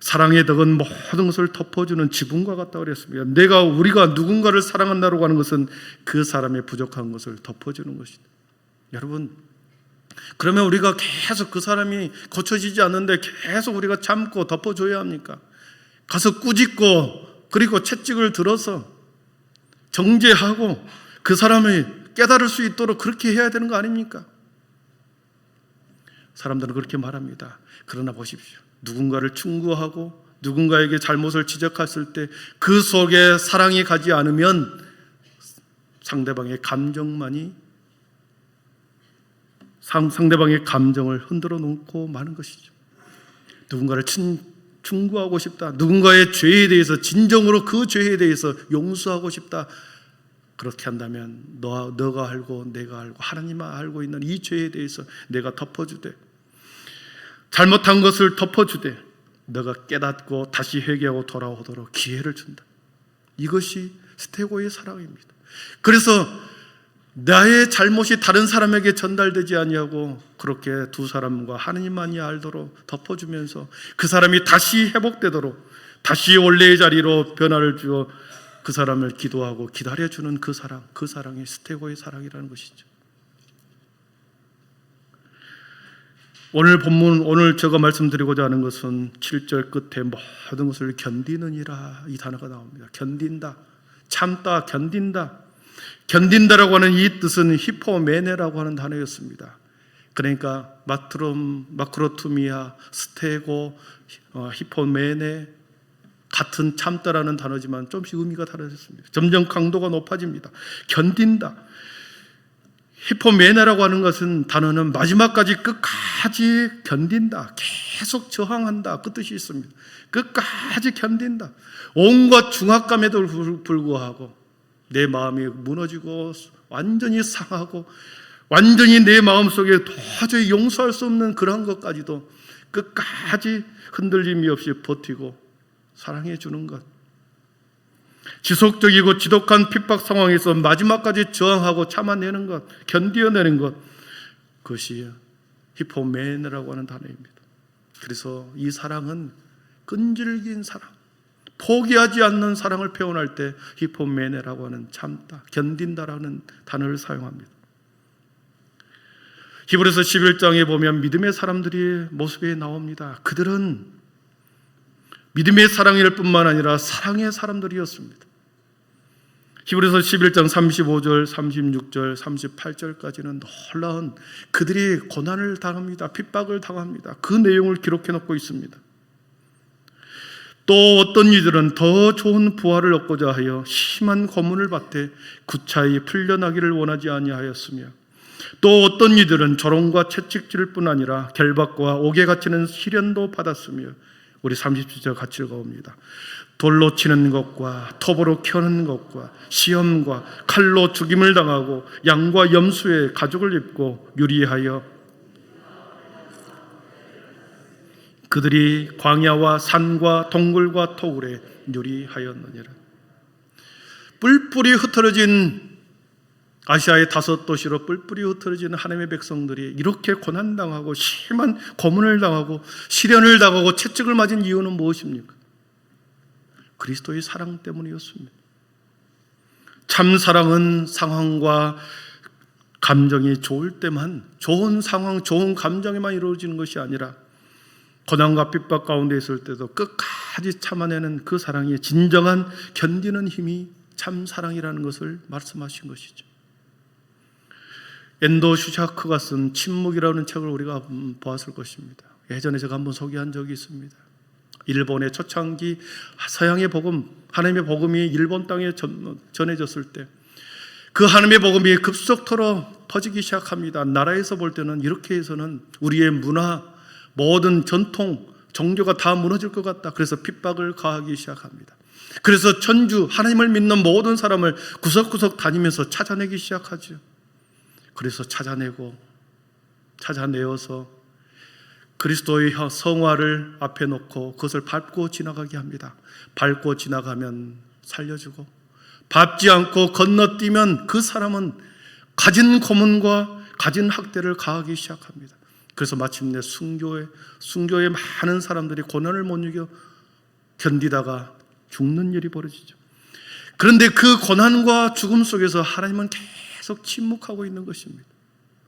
사랑의 덕은 모든 것을 덮어주는 지붕과 같다고 그랬습니다. 우리가 누군가를 사랑한다고 하는 것은 그 사람의 부족한 것을 덮어주는 것이다. 여러분, 그러면 우리가 계속 그 사람이 고쳐지지 않는데 계속 우리가 참고 덮어줘야 합니까? 가서 꾸짖고 그리고 채찍을 들어서 정죄하고 그 사람이 깨달을 수 있도록 그렇게 해야 되는 거 아닙니까? 사람들은 그렇게 말합니다. 그러나 보십시오. 누군가를 충고하고 누군가에게 잘못을 지적했을 때 그 속에 사랑이 가지 않으면 상대방의 감정을 흔들어 놓고 마는 것이죠. 누군가를 충고하고 싶다. 누군가의 죄에 대해서 진정으로 그 죄에 대해서 용서하고 싶다. 그렇게 한다면 너가 알고 내가 알고 하나님만 알고 있는 이 죄에 대해서 내가 덮어주되, 잘못한 것을 덮어주되 너가 깨닫고 다시 회개하고 돌아오도록 기회를 준다. 이것이 스테고의 사랑입니다. 그래서 나의 잘못이 다른 사람에게 전달되지 아니하고 그렇게 두 사람과 하나님만이 알도록 덮어주면서 그 사람이 다시 회복되도록 다시 원래의 자리로 변화를 주어 그 사람을 기도하고 기다려주는 그 사랑이 스테고의 사랑이라는 것이죠. 오늘 본문, 오늘 제가 말씀드리고자 하는 것은 7절 끝에 모든 것을 견디느니라 이 단어가 나옵니다. 견딘다, 참다, 견딘다. 견딘다라고 하는 이 뜻은 히포메네라고 하는 단어였습니다. 그러니까 마크로투미아, 스테고, 히포메네 같은 참다라는 단어지만 조금씩 의미가 달라졌습니다. 점점 강도가 높아집니다. 견딘다. 히포메네라고 하는 것은 단어는 마지막까지 끝까지 견딘다, 계속 저항한다 그 뜻이 있습니다. 끝까지 견딘다. 온갖 중압감에도 불구하고 내 마음이 무너지고 완전히 상하고 완전히 내 마음속에 도저히 용서할 수 없는 그런 것까지도 끝까지 흔들림이 없이 버티고 사랑해 주는 것, 지속적이고 지독한 핍박 상황에서 마지막까지 저항하고 참아내는 것, 견디어내는 것, 그것이 히포메네라고 하는 단어입니다. 그래서 이 사랑은 끈질긴 사랑, 포기하지 않는 사랑을 표현할 때 히포메네라고 하는 참다, 견딘다라는 단어를 사용합니다. 히브리서 11장에 보면 믿음의 사람들이 모습에 나옵니다. 그들은 믿음의 사랑일 뿐만 아니라 사랑의 사람들이었습니다. 히브리서 11장 35절, 36절, 38절까지는 놀라운 그들이 고난을 당합니다. 핍박을 당합니다. 그 내용을 기록해 놓고 있습니다. 또 어떤 이들은 더 좋은 부활을 얻고자 하여 심한 고문을 받되 구차히 풀려나기를 원하지 아니하였으며, 또 어떤 이들은 조롱과 채찍질일 뿐 아니라 결박과 옥에 갇히는 시련도 받았으며, 우리 30절 같이 읽어봅니다. 돌로 치는 것과 톱으로 켜는 것과 시험과 칼로 죽임을 당하고 양과 염소의 가죽을 입고 유리하여 그들이 광야와 산과 동굴과 토굴에 유리하였느니라. 뿔뿔이 흩어진 아시아의 5도시로 뿔뿔이 흩어지는 하나님의 백성들이 이렇게 고난당하고 심한 고문을 당하고 시련을 당하고 채찍을 맞은 이유는 무엇입니까? 그리스도의 사랑 때문이었습니다. 참 사랑은 상황과 감정이 좋을 때만, 좋은 상황, 좋은 감정에만 이루어지는 것이 아니라 고난과 핍박 가운데 있을 때도 끝까지 참아내는 그 사랑이 진정한 견디는 힘이 참 사랑이라는 것을 말씀하신 것이죠. 엔도 슈샤크가 쓴 침묵이라는 책을 우리가 보았을 것입니다. 예전에 제가 한번 소개한 적이 있습니다. 일본의 초창기 서양의 복음, 하나님의 복음이 일본 땅에 전해졌을 때 그 하나님의 복음이 급속도로 퍼지기 시작합니다. 나라에서 볼 때는 이렇게 해서는 우리의 문화, 모든 전통, 종교가 다 무너질 것 같다. 그래서 핍박을 가하기 시작합니다. 그래서 천주, 하나님을 믿는 모든 사람을 구석구석 다니면서 찾아내기 시작하죠. 그래서 찾아내어서 그리스도의 성화를 앞에 놓고 그것을 밟고 지나가게 합니다. 밟고 지나가면 살려주고, 밟지 않고 건너뛰면 그 사람은 가진 고문과 가진 학대를 가하기 시작합니다. 그래서 마침내 순교의 많은 사람들이 고난을 못 이겨 견디다가 죽는 일이 벌어지죠. 그런데 그 고난과 죽음 속에서 하나님은 계속 침묵하고 있는 것입니다.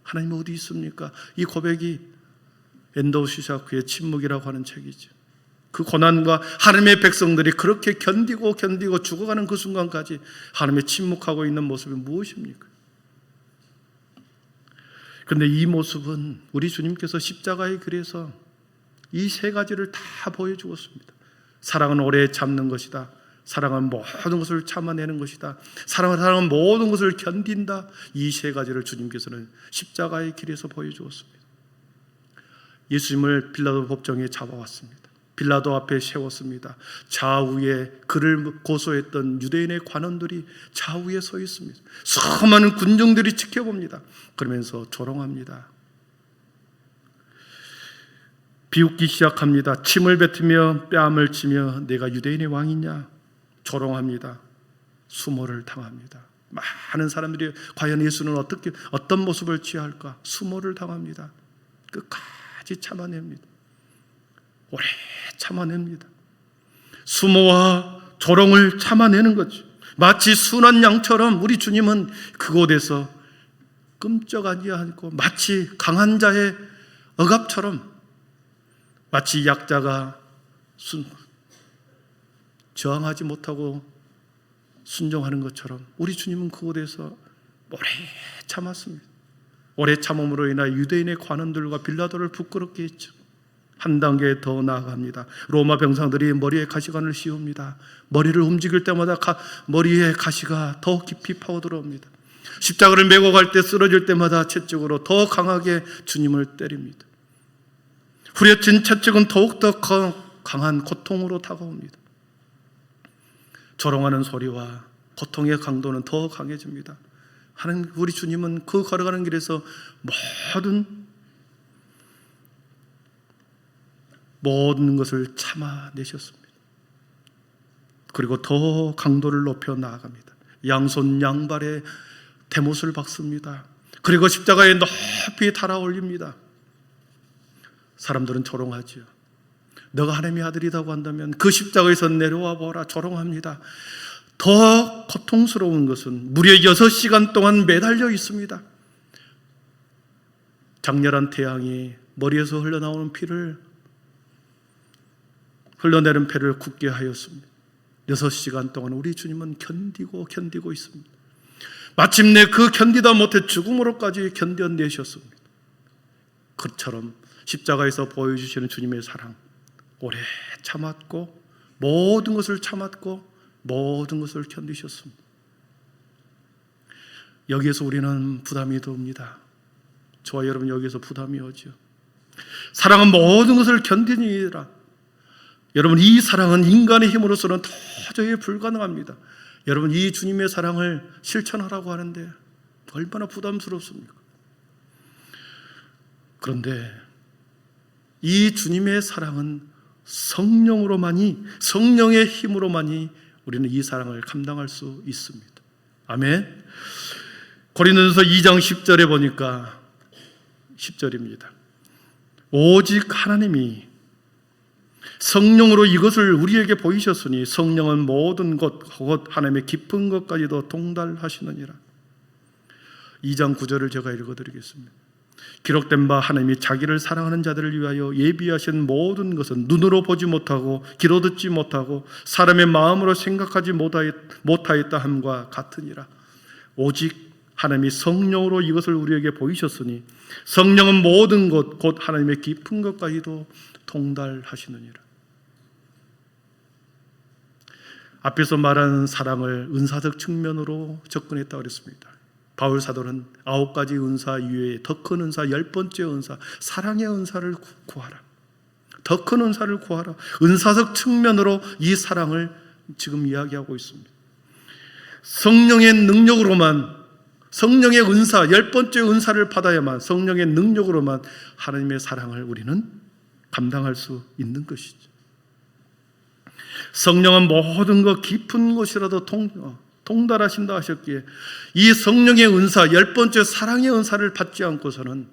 하나님은 어디 있습니까? 이 고백이 엔도 슈샤크의 침묵이라고 하는 책이죠. 그 고난과 하나님의 백성들이 그렇게 견디고 죽어가는 그 순간까지 하나님의 침묵하고 있는 모습이 무엇입니까? 그런데 이 모습은 우리 주님께서 십자가의 길에서 이 세 가지를 다 보여주었습니다. 사랑은 오래 참는 것이다. 사랑은 모든 것을 참아내는 것이다. 사랑은 모든 것을 견딘다. 이 세 가지를 주님께서는 십자가의 길에서 보여주었습니다. 예수님을 빌라도 법정에 잡아왔습니다. 빌라도 앞에 세웠습니다. 좌우에 그를 고소했던 유대인의 관원들이 좌우에 서 있습니다. 수많은 군중들이 지켜봅니다. 그러면서 조롱합니다. 비웃기 시작합니다. 침을 뱉으며 뺨을 치며 내가 유대인의 왕이냐? 조롱합니다. 수모를 당합니다. 많은 사람들이 과연 예수는 어떤 모습을 취할까? 수모를 당합니다. 끝까지 참아냅니다. 오래 참아냅니다. 수모와 조롱을 참아내는 거죠. 마치 순한 양처럼 우리 주님은 그곳에서 끔쩍 아니하고 마치 강한 자의 억압처럼, 마치 약자가 저항하지 못하고 순종하는 것처럼 우리 주님은 그곳에서 오래 참았습니다. 오래 참음으로 인하여 유대인의 관원들과 빌라도를 부끄럽게 했죠. 한 단계 더 나아갑니다. 로마 병상들이 머리에 가시관을 씌웁니다. 머리를 움직일 때마다 머리에 가시가 더 깊이 파고들어옵니다. 십자가를 메고 갈 때 쓰러질 때마다 채찍으로 더 강하게 주님을 때립니다. 후려친 채찍은 더욱더 강한 고통으로 다가옵니다. 조롱하는 소리와 고통의 강도는 더 강해집니다. 하나님, 우리 주님은 그 걸어가는 길에서 모든 것을 참아내셨습니다. 그리고 더 강도를 높여 나아갑니다. 양손 양발에 대못을 박습니다. 그리고 십자가에 높이 달아 올립니다. 사람들은 조롱하지요. 너가 하나님의 아들이라고 한다면 그 십자가에서 내려와 보라. 조롱합니다. 더 고통스러운 것은 무려 6시간 동안 매달려 있습니다. 장렬한 태양이 머리에서 흘러내는 배를 굳게 하였습니다. 6시간 동안 우리 주님은 견디고 있습니다. 마침내 그 견디다 못해 죽음으로까지 견뎌내셨습니다. 그처럼 십자가에서 보여주시는 주님의 사랑, 오래 참았고 모든 것을 참았고 모든 것을 견디셨습니다. 여기에서 우리는 부담이 듭니다. 저와 여러분 여기에서 부담이 오죠. 사랑은 모든 것을 견디니라. 여러분, 이 사랑은 인간의 힘으로서는 도저히 불가능합니다. 여러분, 이 주님의 사랑을 실천하라고 하는데 얼마나 부담스럽습니까? 그런데 이 주님의 사랑은 성령의 힘으로만이 우리는 이 사랑을 감당할 수 있습니다. 아멘. 고린도전서 2장 10절에 보니까 10절입니다. 오직 하나님이 성령으로 이것을 우리에게 보이셨으니 성령은 모든 것 곧 하나님의 깊은 것까지도 통달하시느니라. 2장 9절을 제가 읽어드리겠습니다. 기록된 바 하나님이 자기를 사랑하는 자들을 위하여 예비하신 모든 것은 눈으로 보지 못하고 귀로 듣지 못하고 사람의 마음으로 생각하지 못하였다 함과 같으니라. 오직 하나님이 성령으로 이것을 우리에게 보이셨으니 성령은 모든 것 곧 하나님의 깊은 것까지도 통달하시느니라. 앞에서 말한 사랑을 은사적 측면으로 접근했다고 그랬습니다. 바울 사도는 9가지 은사 이외에 더 큰 은사, 10번째 은사, 사랑의 은사를 구하라. 더 큰 은사를 구하라. 은사적 측면으로 이 사랑을 지금 이야기하고 있습니다. 성령의 능력으로만, 성령의 은사, 10번째 은사를 받아야만, 성령의 능력으로만 하나님의 사랑을 우리는 감당할 수 있는 것이죠. 성령은 모든 것 깊은 것이라도 통달하신다 하셨기에 이 성령의 은사, 10번째 사랑의 은사를 받지 않고서는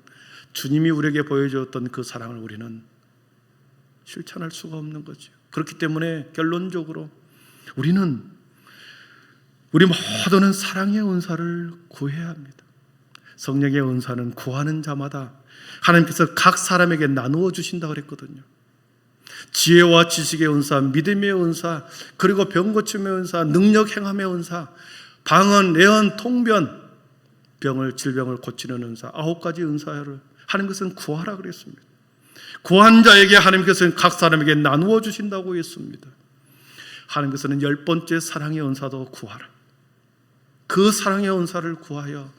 주님이 우리에게 보여주었던 그 사랑을 우리는 실천할 수가 없는 거죠. 그렇기 때문에 결론적으로 우리 모두는 사랑의 은사를 구해야 합니다. 성령의 은사는 구하는 자마다 하나님께서 각 사람에게 나누어 주신다고 그랬거든요. 지혜와 지식의 은사, 믿음의 은사, 그리고 병 고침의 은사, 능력 행함의 은사, 방언, 예언, 통변, 질병을 고치는 은사, 9가지 은사를 하나님께서는 구하라 그랬습니다. 구한 자에게 하나님께서는 각 사람에게 나누어 주신다고 했습니다. 하나님께서는 10번째 사랑의 은사도 구하라. 그 사랑의 은사를 구하여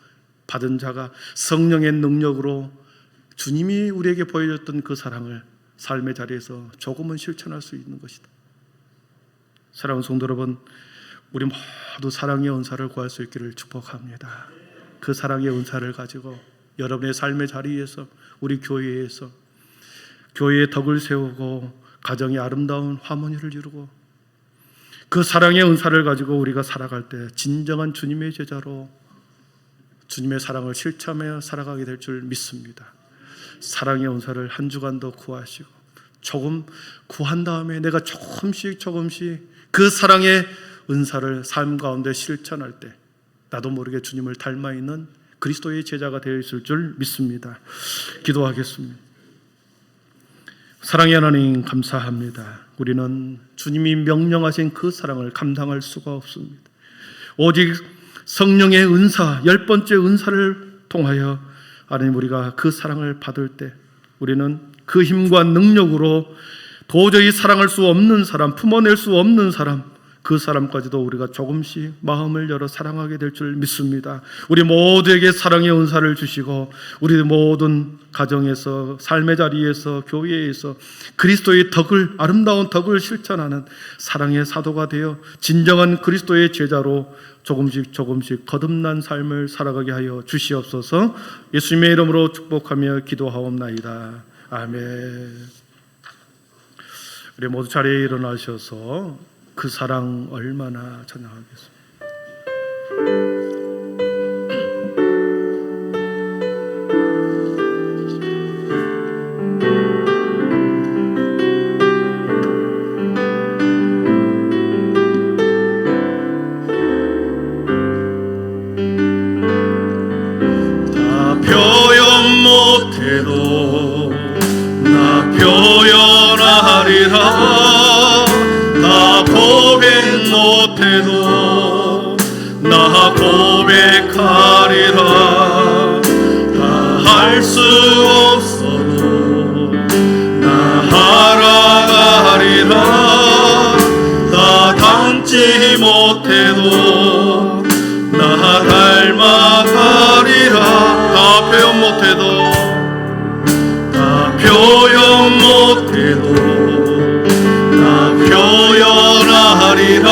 받은 자가 성령의 능력으로 주님이 우리에게 보여줬던 그 사랑을 삶의 자리에서 조금은 실천할 수 있는 것이다. 사랑하는 성도 여러분, 우리 모두 사랑의 은사를 구할 수 있기를 축복합니다. 그 사랑의 은사를 가지고 여러분의 삶의 자리에서, 우리 교회에서 교회의 덕을 세우고 가정의 아름다운 화목을 이루고 그 사랑의 은사를 가지고 우리가 살아갈 때 진정한 주님의 제자로 주님의 사랑을 실천하며 살아가게 될 줄 믿습니다. 사랑의 은사를 한 주간도 구하시고 조금 구한 다음에 내가 조금씩 그 사랑의 은사를 삶 가운데 실천할 때 나도 모르게 주님을 닮아 있는 그리스도의 제자가 되어 있을 줄 믿습니다. 기도하겠습니다. 사랑의 하나님 감사합니다. 우리는 주님이 명령하신 그 사랑을 감당할 수가 없습니다. 오직 성령의 은사, 10번째 은사를 통하여 하나님 우리가 그 사랑을 받을 때 우리는 그 힘과 능력으로 도저히 사랑할 수 없는 사람, 품어낼 수 없는 사람, 그 사람까지도 우리가 조금씩 마음을 열어 사랑하게 될 줄 믿습니다. 우리 모두에게 사랑의 은사를 주시고 우리 모든 가정에서, 삶의 자리에서, 교회에서 그리스도의 덕을, 아름다운 덕을 실천하는 사랑의 사도가 되어 진정한 그리스도의 제자로 조금씩 거듭난 삶을 살아가게 하여 주시옵소서. 예수님의 이름으로 축복하며 기도하옵나이다. 아멘. 우리 모두 자리에 일어나셔서 그 사랑 얼마나 찬양하겠습니다. 다 표현 못해도 나 표현하리라. 고백 못해도 나 고백하리라. 다 할 수 없어도 나 알아가리라. 다 닮지 못해도 나 닮아가리라. 다 표현 못해도 다 표현 못해도 표현하리라.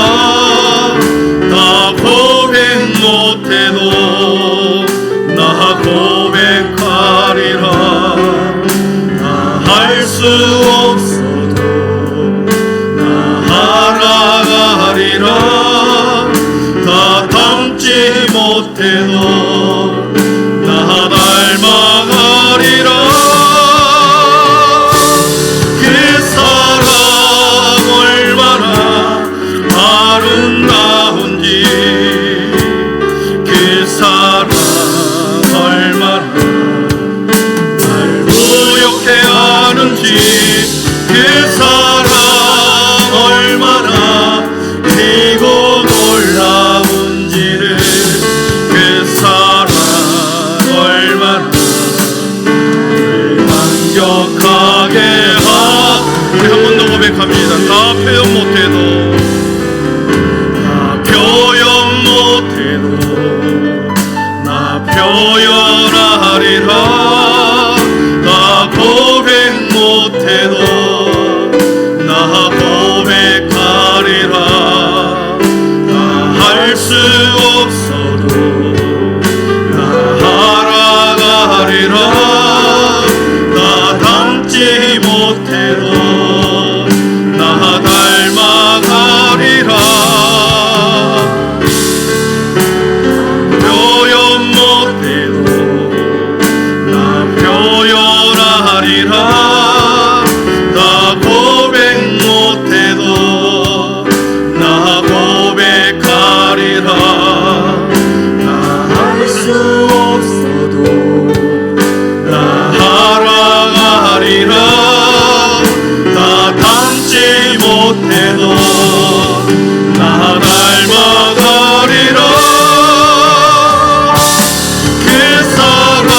나 고백 못해도 나 고백하리라. 나 할 수 없어도 나 알아가리라. 다 닮지 못해도 없어도 나 알아가리라. 나 닮지 못해도 나 닮아가리라. 표현 못해도 나 표현하리라. 나 고백 못해도 나 고백하리라. 나 할 수 없어도 나 알아가리라. 나 닮지 못해도 나 닮아가리라. 그 사랑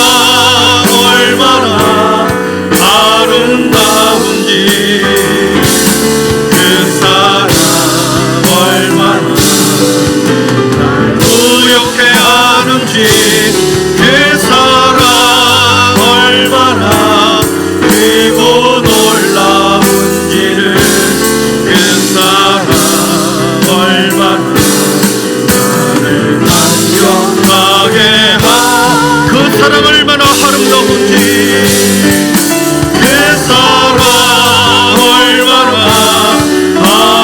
얼마나 아름다운지, 그 사랑 얼마나 날 구역해 하는지, 그 사랑 얼마나 크고 놀라운지를, 그 사랑 얼마나 나를 안전하게 한, 그 사랑 얼마나 아름다운지, 그 사랑 얼마나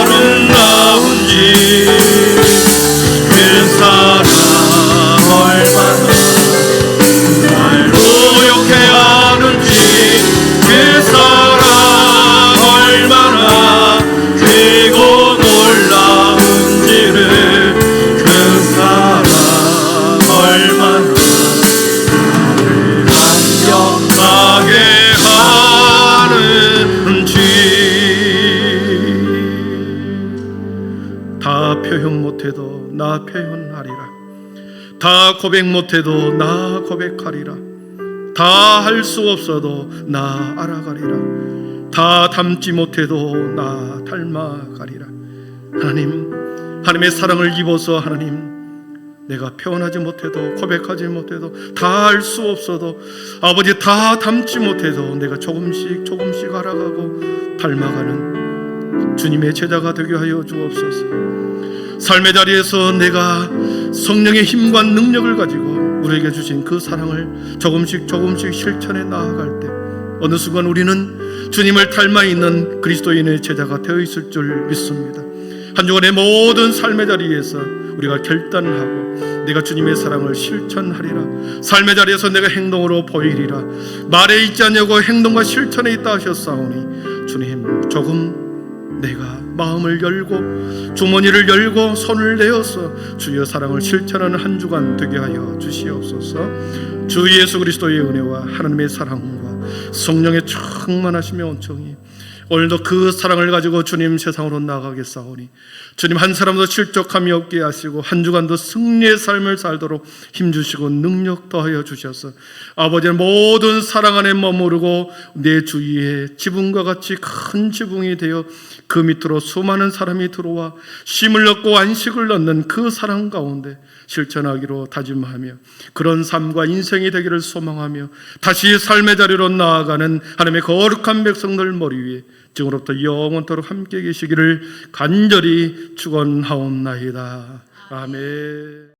아름다운지, 그 사랑 얼마나 날 구역해 하는지, 그 사랑 얼마나 크고 놀라운지를, 그 사랑 얼마나 안전하게 하는지. 다 표현 못해도 나 표현하리라. 다 고백 못해도 나 고백하리라. 다 할 수 없어도 나 알아가리라. 다 닮지 못해도 나 닮아가리라. 하나님, 하나님의 사랑을 입어서 하나님, 내가 표현하지 못해도 고백하지 못해도 다 할 수 없어도 아버지 다 닮지 못해도 내가 조금씩 조금씩 알아가고 닮아가는 주님의 제자가 되게 하여 주옵소서. 삶의 자리에서 내가 성령의 힘과 능력을 가지고 우리에게 주신 그 사랑을 조금씩 조금씩 실천해 나아갈 때 어느 순간 우리는 주님을 닮아 있는 그리스도인의 제자가 되어 있을 줄 믿습니다. 한 주간의 모든 삶의 자리에서 우리가 결단하고 내가 주님의 사랑을 실천하리라. 삶의 자리에서 내가 행동으로 보이리라. 말에 있지 않냐고 행동과 실천에 있다 하셨사오니 주님, 조금 내가 마음을 열고 주머니를 열고 손을 내어서 주의 사랑을 실천하는 한 주간 되게 하여 주시옵소서. 주 예수 그리스도의 은혜와 하나님의 사랑과 성령의 충만하심의 온청이 오늘도 그 사랑을 가지고 주님 세상으로 나아가겠사오니 주님 한 사람도 실족함이 없게 하시고 한 주간도 승리의 삶을 살도록 힘주시고 능력 더하여 주셔서 아버지의 모든 사랑 안에 머무르고 내 주위에 지붕과 같이 큰 지붕이 되어 그 밑으로 수많은 사람이 들어와 쉼을 얻고 안식을 얻는 그 사랑 가운데 실천하기로 다짐하며 그런 삶과 인생이 되기를 소망하며 다시 삶의 자리로 나아가는 하나님의 거룩한 백성들 머리 위에 지금으로부터 영원토록 함께 계시기를 간절히 축원하옵나이다. 아멘.